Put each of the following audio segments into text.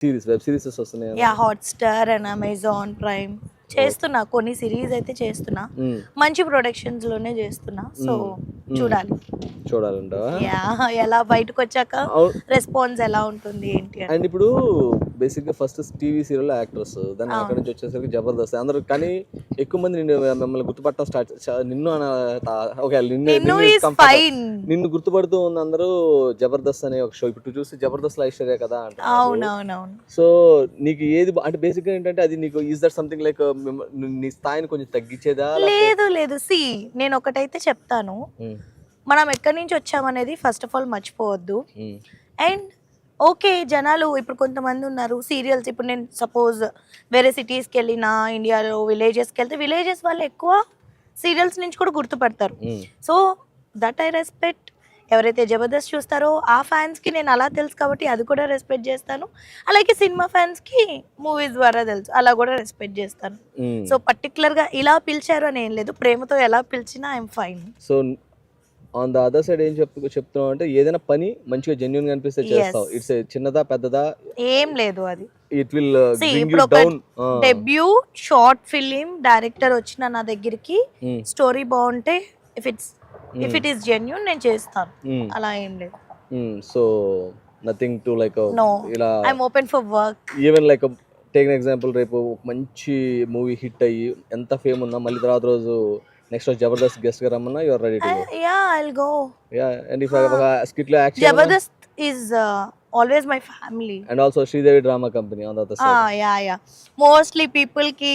Web serieses వస్తున్నాయి. Yeah Hotstar and Amazon prime చేస్తున్నా, కొన్ని సిరీస్ అయితే చేస్తున్నా, మంచి ప్రొడక్షన్స్ లోనే చేస్తున్నా. సో చూడాలి. చూడాలంటావా? యా ఎలా బయటకు వచ్చాక రెస్పాన్స్ ఎలా ఉంటుంది ఏంటి అని. అండ్ ఇప్పుడు బేసిక్గా ఫస్ట్ టీవీ సీరియల్ యాక్టర్స్, దాన్ని అక్కడ నుంచి వచ్చేసరికి జబర్దస్త్ అందరూ, కానీ ఎక్కువ మంది మిమ్మల్ని గుర్తుపట్టడం స్టార్ట్ నిన్ను నిన్ను గుర్తుపడుతూ ఉన్న అందరూ జబర్దస్త్ అనే ఒక షో. ఇప్పుడు చూసి జబర్దస్త్ ఐశ్వర్య కదా అంటారు. అవునవునవును. సో నీకు ఏది అంటే బేసిక్గా ఏంటంటే అది నీకు ఈజ్ దట్ సంథింగ్ లైక్ నీ స్థాయిని కొంచెం తగ్గించేదా? లేదు సి, నేను ఒకటైతే చెప్తాను, మనం ఎక్కడి నుంచి వచ్చామనేది ఫస్ట్ ఆఫ్ ఆల్ మర్చిపోవద్దు. అండ్ ఓకే, జనాలు ఇప్పుడు కొంతమంది ఉన్నారు సీరియల్స్, ఇప్పుడు నేను సపోజ్ వేరే సిటీస్కి వెళ్ళినా, ఇండియాలో విలేజెస్కి వెళ్తే విలేజెస్ వాళ్ళు ఎక్కువ సీరియల్స్ నుంచి కూడా గుర్తుపడతారు. So that I respect. ఎవరైతే జబర్దస్త్ చూస్తారో ఆ ఫ్యాన్స్కి నేను అలా తెలుసు కాబట్టి అది కూడా రెస్పెక్ట్ చేస్తాను. అలాగే సినిమా ఫ్యాన్స్కి మూవీస్ ద్వారా తెలుసు, అలా కూడా రెస్పెక్ట్ చేస్తాను. సో పర్టికులర్గా ఇలా పిలిచారు అని ఏం లేదు, ప్రేమతో ఎలా పిలిచినా I'm fine. So on the other side ఏం చెప్తున్నావు అంటే ఏదైనా పని మంచిగా జెన్యూన్ గా అనిపిస్తే చేస్తావు. ఇట్స్ చిన్నదా పెద్దదా ఏం లేదు, అది it will bring you down. Debut short film director వచ్చిన నా దగ్గరికి, స్టోరీ బాగుంటే ఇఫ్ ఇట్ ఈస్ జెన్యూన్ నేను చేస్తాను, అలా ఏం లేదు. సో నథింగ్ టు లైక్ ఇలా I'm open for work. Even like take an example, రేపు మంచి మూవీ హిట్ అయ్యి ఎంత ఫేమ్ ఉన్నా మళ్ళీ తర్వాత రోజు నెక్స్ట్ రోజు జబర్దస్త్ గెస్ట్ గా రమ్మన్నా you are ready to go. Ya I will go. Ya and if ఒక స్కిట్ లో action, Jabardasth is always my family and also Sridevi drama company on the other side. Yeah mostly people ki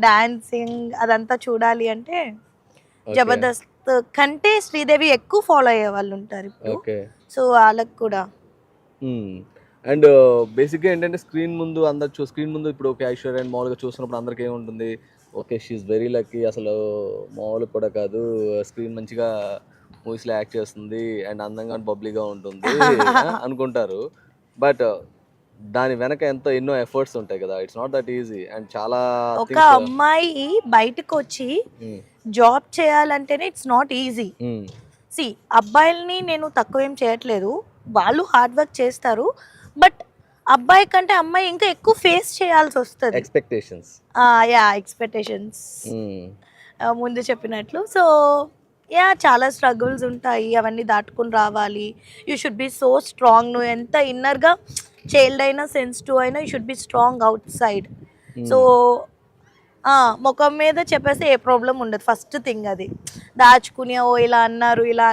dancing అదంతా చూడాలి అంటే జబర్దస్త్ కంటే శ్రీదేవి ఎక్కువ follow అయ్యే వాళ్ళు ఉంటారు ఇప్పుడు. సో వాళ్ళకి కూడా అండ్ బేసిక్గా ఏంటంటే స్క్రీన్ ముందు ఇప్పుడు ఓకే ఐశ్వర్య అండ్ మామూలుగా చూస్తున్నప్పుడు అందరికి ఏముంటుంది, ఓకే షీఈస్ వెరీ లక్కీ, అసలు మామూలు కూడా కాదు, స్క్రీన్ మంచిగా మూవీస్లో యాక్ట్ చేస్తుంది అండ్ అందంగా బబ్లీగా ఉంటుంది అనుకుంటారు. బట్ దాని వెనక ఎన్నో ఎఫర్ట్స్ ఉంటాయి కదా. It's not that easy. And చాలా ఒక అమ్మాయి బయటకు వచ్చి జాబ్ చేయాలంటేనే ఇట్స్ నాట్ ఈజీ. సి, అబ్బాయిల్ని నేను తక్కువ ఏం చేయట్లేదు, వాళ్ళు హార్డ్ వర్క్ చేస్తారు, బట్ అబ్బాయి కంటే అమ్మాయి ఇంకా ఎక్కువ ఫేస్ చేయాల్సి వస్తుంది. ఎక్స్పెక్టేషన్స్ ముందు చెప్పినట్లు. సో చాలా స్ట్రగుల్స్ ఉంటాయి, అవన్నీ దాటుకుని రావాలి. You should be so strong. నువ్వు ఎంత ఇన్నర్గా చైల్డ్ అయినా సెన్సిటివ్ అయినా you should be strong out side. So ముఖం మీద చెప్పేస్తే ఏ ప్రాబ్లం ఉండదు. ఫస్ట్ థింగ్ అది దాచుకుని ఇలా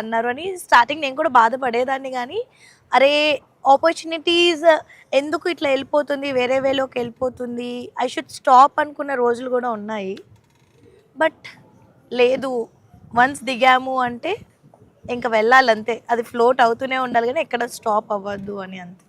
అన్నారు అని స్టార్టింగ్ నేను కూడా బాధపడేదాన్ని, కానీ అరే ఆపర్చునిటీస్ ఎందుకు ఇట్లా వెళ్ళిపోతుంది, వేరే వేలోకి వెళ్ళిపోతుంది, ఐ షుడ్ స్టాప్ అనుకున్న రోజులు కూడా ఉన్నాయి. బట్ లేదు, వన్స్ దిగాము అంటే ఇంకా వెళ్ళాలంతే, అది ఫ్లోట్ అవుతూనే ఉండాలి కానీ ఎక్కడ స్టాప్ అవ్వద్దు అని అంతే.